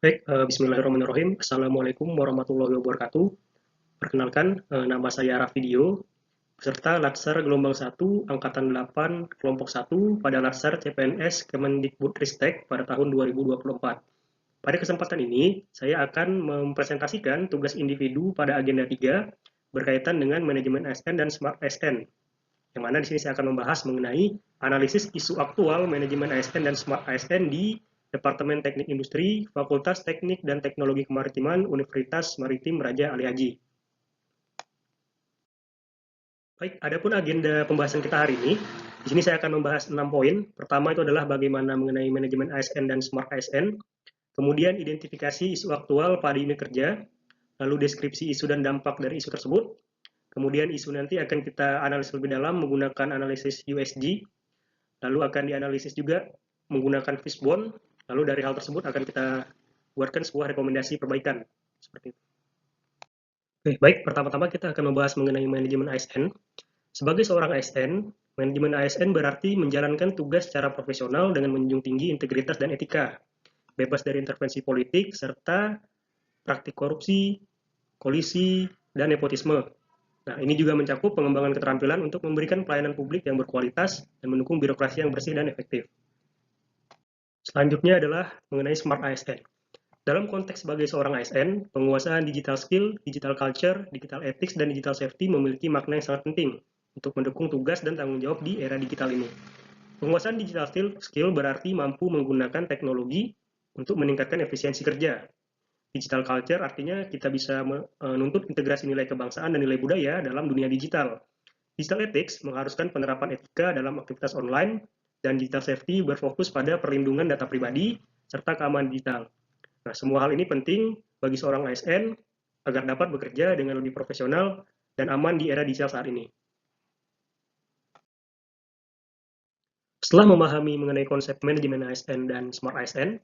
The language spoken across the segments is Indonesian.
Baik, bismillahirrahmanirrahim. Assalamualaikum warahmatullahi wabarakatuh. Perkenalkan, nama saya Rafidio, peserta Latsar Gelombang 1, Angkatan 8, Kelompok 1 pada Latsar CPNS Kemendikbudristek pada tahun 2024. Pada kesempatan ini, saya akan mempresentasikan tugas individu pada agenda 3 berkaitan dengan manajemen ASN dan Smart ASN. Yang mana di sini saya akan membahas mengenai analisis isu aktual manajemen ASN dan Smart ASN di Departemen Teknik Industri, Fakultas Teknik dan Teknologi Kemaritiman, Universitas Maritim Raja Ali Haji. Baik, adapun agenda pembahasan kita hari ini, di sini saya akan membahas 6 poin. Pertama itu adalah bagaimana mengenai manajemen ASN dan Smart ASN, kemudian identifikasi isu aktual pada unit kerja, lalu deskripsi isu dan dampak dari isu tersebut, kemudian isu nanti akan kita analisis lebih dalam menggunakan analisis USG, lalu akan dianalisis juga menggunakan fishbone, lalu dari hal tersebut akan kita buatkan sebuah rekomendasi perbaikan. Seperti itu. Oke, baik, pertama-tama kita akan membahas mengenai manajemen ASN. Sebagai seorang ASN, manajemen ASN berarti menjalankan tugas secara profesional dengan menjunjung tinggi integritas dan etika, bebas dari intervensi politik, serta praktik korupsi, kolisi, dan nepotisme. Nah, ini juga mencakup pengembangan keterampilan untuk memberikan pelayanan publik yang berkualitas dan mendukung birokrasi yang bersih dan efektif. Selanjutnya adalah mengenai Smart ASN. Dalam konteks sebagai seorang ASN, penguasaan digital skill, digital culture, digital ethics, dan digital safety memiliki makna yang sangat penting untuk mendukung tugas dan tanggung jawab di era digital ini. Penguasaan digital skill berarti mampu menggunakan teknologi untuk meningkatkan efisiensi kerja. Digital culture artinya kita bisa menuntut integrasi nilai kebangsaan dan nilai budaya dalam dunia digital. Digital ethics mengharuskan penerapan etika dalam aktivitas online, dan digital safety berfokus pada perlindungan data pribadi serta keamanan digital. Nah, semua hal ini penting bagi seorang ASN agar dapat bekerja dengan lebih profesional dan aman di era digital saat ini. Setelah memahami mengenai konsep manajemen ASN dan Smart ASN,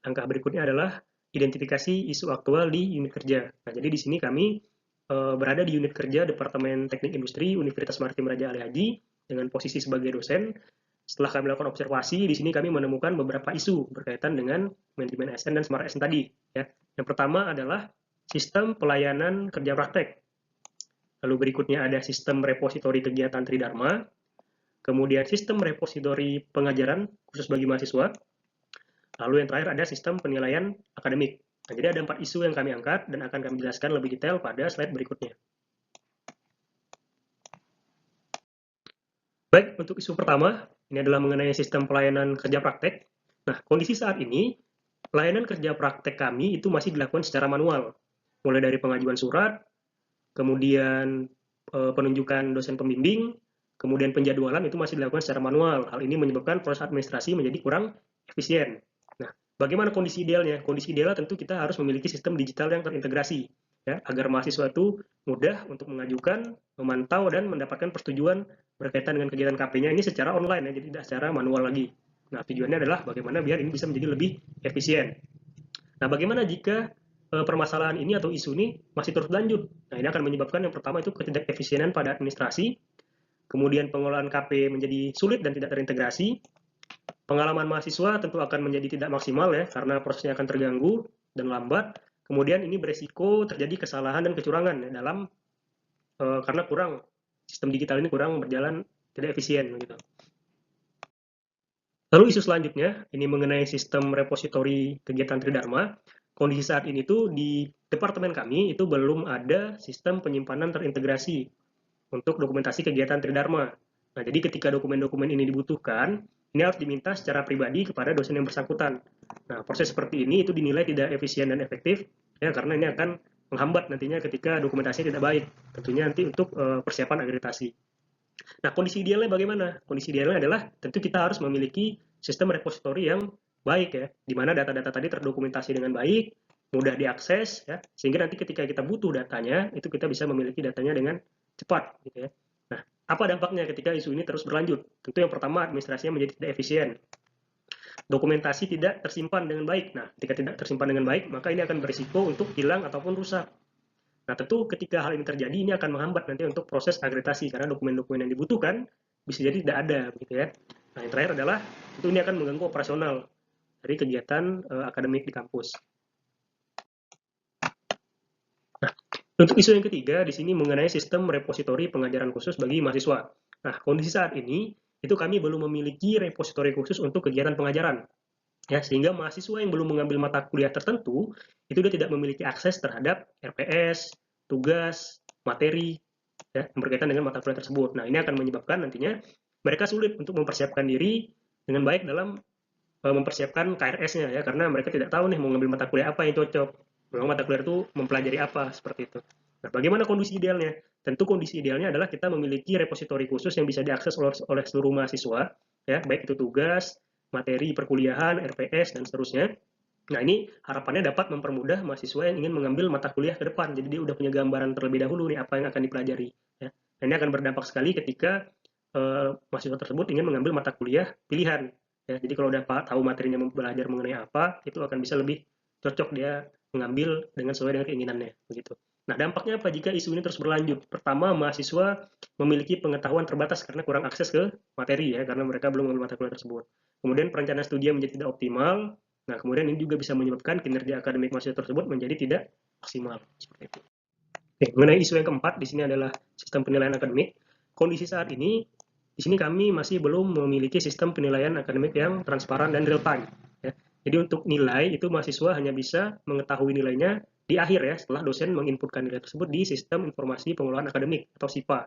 langkah berikutnya adalah identifikasi isu aktual di unit kerja. Nah, jadi di sini kami berada di unit kerja Departemen Teknik Industri Universitas Maritim Raja Ali Haji dengan posisi sebagai dosen. Setelah kami melakukan observasi, di sini kami menemukan beberapa isu berkaitan dengan manajemen ASN dan Smart ASN tadi. Ya. Yang pertama adalah sistem pelayanan kerja praktek. Lalu berikutnya ada sistem repositori kegiatan Tridharma, kemudian sistem repositori pengajaran khusus bagi mahasiswa, lalu yang terakhir ada sistem penilaian akademik. Nah, jadi ada 4 isu yang kami angkat dan akan kami jelaskan lebih detail pada slide berikutnya. Baik, untuk isu pertama, ini adalah mengenai sistem pelayanan kerja praktek. Nah, kondisi saat ini, pelayanan kerja praktek kami itu masih dilakukan secara manual, mulai dari pengajuan surat, kemudian penunjukan dosen pembimbing, kemudian penjadwalan itu masih dilakukan secara manual. Hal ini menyebabkan proses administrasi menjadi kurang efisien. Nah, bagaimana kondisi idealnya? Kondisi idealnya tentu kita harus memiliki sistem digital yang terintegrasi, ya, agar mahasiswa itu mudah untuk mengajukan, memantau, dan mendapatkan persetujuan berkaitan dengan kegiatan KP-nya ini secara online, ya, jadi tidak secara manual lagi. Nah, tujuannya adalah bagaimana biar ini bisa menjadi lebih efisien. Nah, bagaimana jika permasalahan ini atau isu ini masih terus lanjut? Nah, ini akan menyebabkan yang pertama itu ketidakefisienan pada administrasi, kemudian pengelolaan KP menjadi sulit dan tidak terintegrasi, pengalaman mahasiswa tentu akan menjadi tidak maksimal, ya, karena prosesnya akan terganggu dan lambat. Kemudian ini beresiko terjadi kesalahan dan kecurangan, ya, dalam karena sistem digital ini kurang berjalan, tidak efisien gitu. Lalu isu selanjutnya ini mengenai sistem repositori kegiatan Tridharma. Kondisi saat ini tuh di departemen kami itu belum ada sistem penyimpanan terintegrasi untuk dokumentasi kegiatan Tridharma. Nah, jadi ketika dokumen-dokumen ini dibutuhkan, ini harus diminta secara pribadi kepada dosen yang bersangkutan. Nah, proses seperti ini itu dinilai tidak efisien dan efektif, ya, karena ini akan menghambat nantinya ketika dokumentasi tidak baik, tentunya nanti untuk persiapan akreditasi. Nah, kondisi idealnya bagaimana? Kondisi idealnya adalah tentu kita harus memiliki sistem repositori yang baik, ya, di mana data-data tadi terdokumentasi dengan baik, mudah diakses, ya, sehingga nanti ketika kita butuh datanya, itu kita bisa memiliki datanya dengan cepat, gitu ya. Nah, apa dampaknya ketika isu ini terus berlanjut? Tentu yang pertama, administrasinya menjadi tidak efisien. Dokumentasi tidak tersimpan dengan baik. Nah, ketika tidak tersimpan dengan baik, maka ini akan berisiko untuk hilang ataupun rusak. Nah, tentu ketika hal ini terjadi, ini akan menghambat nanti untuk proses akreditasi, karena dokumen-dokumen yang dibutuhkan bisa jadi tidak ada, gitu ya. Nah, yang terakhir adalah tentu ini akan mengganggu operasional dari kegiatan akademik di kampus. Untuk isu yang ketiga, di sini mengenai sistem repositori pengajaran khusus bagi mahasiswa. Nah, kondisi saat ini, itu kami belum memiliki repositori khusus untuk kegiatan pengajaran. Ya, sehingga mahasiswa yang belum mengambil mata kuliah tertentu, itu dia tidak memiliki akses terhadap RPS, tugas, materi, ya, yang berkaitan dengan mata kuliah tersebut. Nah, ini akan menyebabkan nantinya mereka sulit untuk mempersiapkan diri dengan baik dalam mempersiapkan KRS-nya ya, karena mereka tidak tahu nih mau ngambil mata kuliah apa yang cocok. Memang mata kuliah itu mempelajari apa seperti itu. Nah, bagaimana kondisi idealnya? Tentu kondisi idealnya adalah kita memiliki repositori khusus yang bisa diakses oleh seluruh mahasiswa, ya, baik itu tugas, materi perkuliahan, RPS dan seterusnya. Nah, ini harapannya dapat mempermudah mahasiswa yang ingin mengambil mata kuliah ke depan. Jadi dia udah punya gambaran terlebih dahulu nih apa yang akan dipelajari. Ya. Nah, ini akan berdampak sekali ketika mahasiswa tersebut ingin mengambil mata kuliah pilihan. Ya, jadi kalau udah tahu materinya belajar mengenai apa, itu akan bisa lebih cocok dia mengambil dengan sesuai dengan keinginannya. Begitu. Nah, dampaknya apa jika isu ini terus berlanjut? Pertama, mahasiswa memiliki pengetahuan terbatas karena kurang akses ke materi ya, karena mereka belum mengambil mata kuliah tersebut. Kemudian perencanaan studi menjadi tidak optimal. Nah, kemudian ini juga bisa menyebabkan kinerja akademik mahasiswa tersebut menjadi tidak maksimal. Seperti itu. Oke, mengenai isu yang keempat, di sini adalah sistem penilaian akademik. Kondisi saat ini, di sini kami masih belum memiliki sistem penilaian akademik yang transparan dan real time. Ya. Jadi untuk nilai itu mahasiswa hanya bisa mengetahui nilainya di akhir ya, setelah dosen menginputkan nilai tersebut di sistem informasi pengelolaan akademik atau SIPA.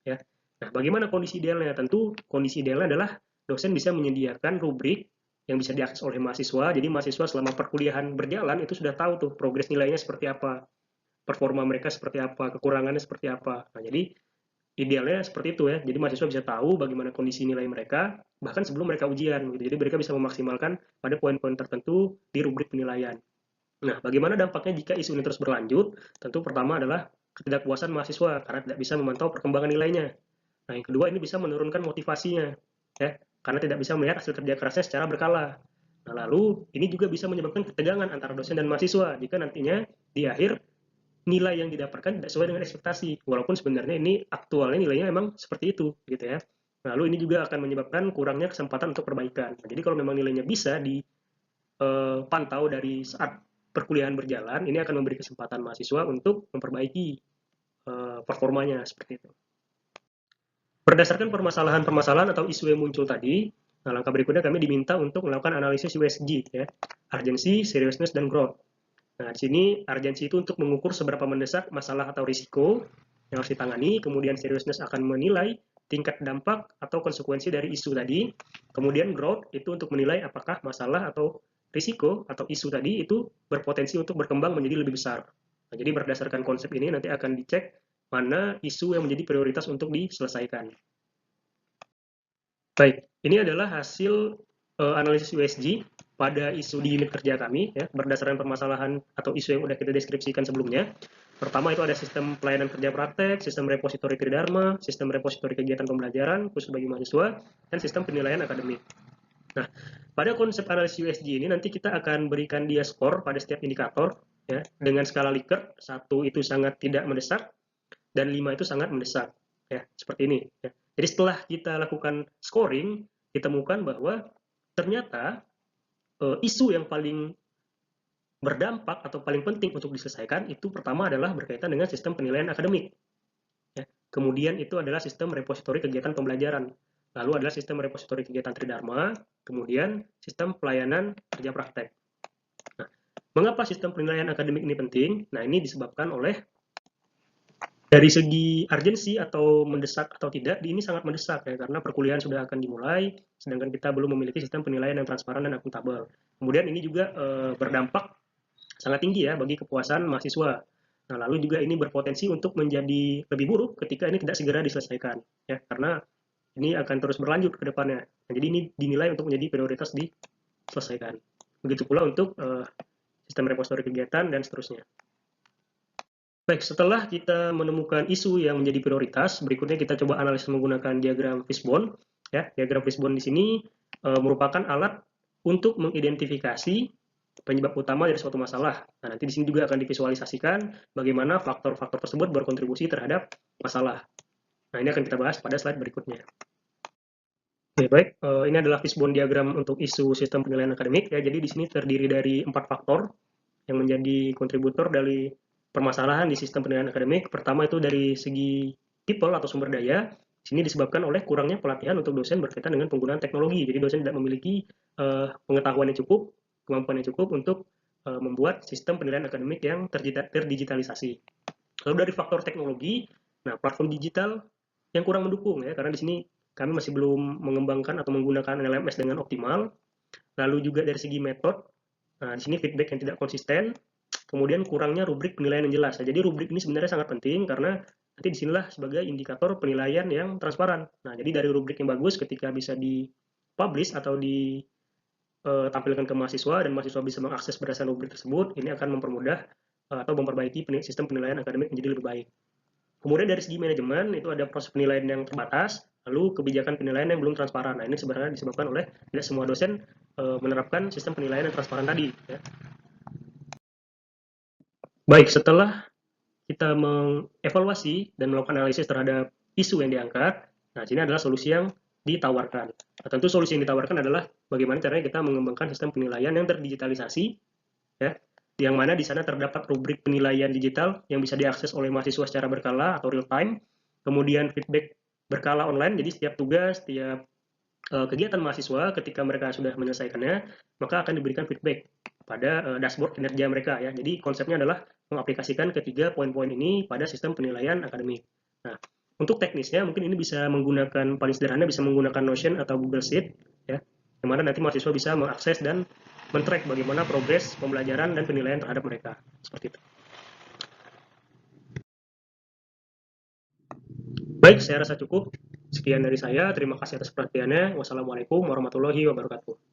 Ya. Nah, bagaimana kondisi idealnya? Tentu kondisi idealnya adalah dosen bisa menyediakan rubrik yang bisa diakses oleh mahasiswa. Jadi mahasiswa selama perkuliahan berjalan itu sudah tahu tuh progres nilainya seperti apa, performa mereka seperti apa, kekurangannya seperti apa. Nah, jadi idealnya seperti itu ya. Jadi mahasiswa bisa tahu bagaimana kondisi nilai mereka bahkan sebelum mereka ujian gitu. Jadi mereka bisa memaksimalkan pada poin-poin tertentu di rubrik penilaian. Nah, bagaimana dampaknya jika isu ini terus berlanjut? Tentu pertama adalah ketidakpuasan mahasiswa karena tidak bisa memantau perkembangan nilainya. Nah, yang kedua ini bisa menurunkan motivasinya ya, karena tidak bisa melihat hasil kerja kerasnya secara berkala. Nah, lalu ini juga bisa menyebabkan ketegangan antara dosen dan mahasiswa jika nantinya di akhir nilai yang didapatkan tidak sesuai dengan ekspektasi, walaupun sebenarnya ini aktualnya nilainya memang seperti itu gitu ya. Lalu ini juga akan menyebabkan kurangnya kesempatan untuk perbaikan. Nah, jadi kalau memang nilainya bisa dipantau dari saat perkuliahan berjalan, ini akan memberi kesempatan mahasiswa untuk memperbaiki performanya seperti itu. Berdasarkan permasalahan-permasalahan atau isu yang muncul tadi, nah langkah berikutnya kami diminta untuk melakukan analisis USG, ya, urgency, seriousness, dan growth. Nah, di sini urgency itu untuk mengukur seberapa mendesak masalah atau risiko yang harus ditangani, kemudian seriousness akan menilai tingkat dampak atau konsekuensi dari isu tadi, kemudian growth itu untuk menilai apakah masalah atau risiko atau isu tadi itu berpotensi untuk berkembang menjadi lebih besar. Nah, jadi berdasarkan konsep ini nanti akan dicek mana isu yang menjadi prioritas untuk diselesaikan. Baik, ini adalah hasil analisis USG pada isu di unit kerja kami, ya, berdasarkan permasalahan atau isu yang sudah kita deskripsikan sebelumnya. Pertama itu ada sistem pelayanan kerja praktek, sistem repositori tridharma, sistem repositori kegiatan pembelajaran khusus bagi mahasiswa, dan sistem penilaian akademik. Nah, pada konsep analisis USG ini nanti kita akan berikan dia skor pada setiap indikator, ya, dengan skala Likert, 1 itu sangat tidak mendesak, dan 5 itu sangat mendesak. Ya, seperti ini. Ya. Jadi setelah kita lakukan scoring, ditemukan bahwa ternyata isu yang paling berdampak atau paling penting untuk diselesaikan itu pertama adalah berkaitan dengan sistem penilaian akademik. Ya. Kemudian itu adalah sistem repositori kegiatan pembelajaran. Lalu adalah sistem repositori kegiatan tridharma, kemudian sistem pelayanan kerja praktek. Nah, mengapa sistem penilaian akademik ini penting? Nah, ini disebabkan oleh dari segi urgensi atau mendesak atau tidak, ini sangat mendesak ya, karena perkuliahan sudah akan dimulai, sedangkan kita belum memiliki sistem penilaian yang transparan dan akuntabel. Kemudian ini juga berdampak sangat tinggi ya bagi kepuasan mahasiswa. Nah, lalu juga ini berpotensi untuk menjadi lebih buruk ketika ini tidak segera diselesaikan, ya, karena ini akan terus berlanjut ke depannya. Nah, jadi ini dinilai untuk menjadi prioritas diselesaikan. Begitu pula untuk sistem repositori kegiatan dan seterusnya. Baik, setelah kita menemukan isu yang menjadi prioritas, berikutnya kita coba analisis menggunakan diagram fishbone. Ya, diagram fishbone di sini merupakan alat untuk mengidentifikasi penyebab utama dari suatu masalah. Nah, nanti di sini juga akan divisualisasikan bagaimana faktor-faktor tersebut berkontribusi terhadap masalah. Nah, ini akan kita bahas pada slide berikutnya. Oke, baik, ini adalah fishbone diagram untuk isu sistem penilaian akademik. Ya, jadi di sini terdiri dari 4 faktor yang menjadi kontributor dari permasalahan di sistem penilaian akademik. Pertama itu dari segi people atau sumber daya. Sini disebabkan oleh kurangnya pelatihan untuk dosen berkaitan dengan penggunaan teknologi. Jadi dosen tidak memiliki pengetahuan yang cukup, kemampuan yang cukup untuk membuat sistem penilaian akademik yang terdigitalisasi. Lalu dari faktor teknologi, nah platform digital yang kurang mendukung ya, karena di sini kami masih belum mengembangkan atau menggunakan LMS dengan optimal. Lalu juga dari segi metode, nah di sini feedback yang tidak konsisten, kemudian kurangnya rubrik penilaian yang jelas. Nah, jadi rubrik ini sebenarnya sangat penting karena nanti disinilah sebagai indikator penilaian yang transparan. Nah, jadi dari rubrik yang bagus ketika bisa dipublish atau ditampilkan ke mahasiswa dan mahasiswa bisa mengakses berdasarkan rubrik tersebut, ini akan mempermudah atau memperbaiki sistem penilaian akademik menjadi lebih baik. Kemudian dari segi manajemen itu ada proses penilaian yang terbatas, lalu kebijakan penilaian yang belum transparan. Nah, ini sebenarnya disebabkan oleh tidak semua dosen menerapkan sistem penilaian yang transparan tadi. Ya. Baik, setelah kita mengevaluasi dan melakukan analisis terhadap isu yang diangkat, nah sini adalah solusi yang ditawarkan. Nah, tentu solusi yang ditawarkan adalah bagaimana caranya kita mengembangkan sistem penilaian yang terdigitalisasi, ya, yang mana di sana terdapat rubrik penilaian digital yang bisa diakses oleh mahasiswa secara berkala atau real time, kemudian feedback berkala online, jadi setiap tugas, setiap kegiatan mahasiswa ketika mereka sudah menyelesaikannya, maka akan diberikan feedback pada dashboard kinerja mereka ya. Jadi konsepnya adalah mengaplikasikan ketiga poin-poin ini pada sistem penilaian akademik. Nah, untuk teknisnya mungkin ini bisa menggunakan paling sederhana bisa menggunakan Notion atau Google Sheet ya, di mana nanti mahasiswa bisa mengakses dan men-track bagaimana progres pembelajaran dan penilaian terhadap mereka. Seperti itu. Baik, saya rasa cukup. Sekian dari saya. Terima kasih atas perhatiannya. Wassalamualaikum warahmatullahi wabarakatuh.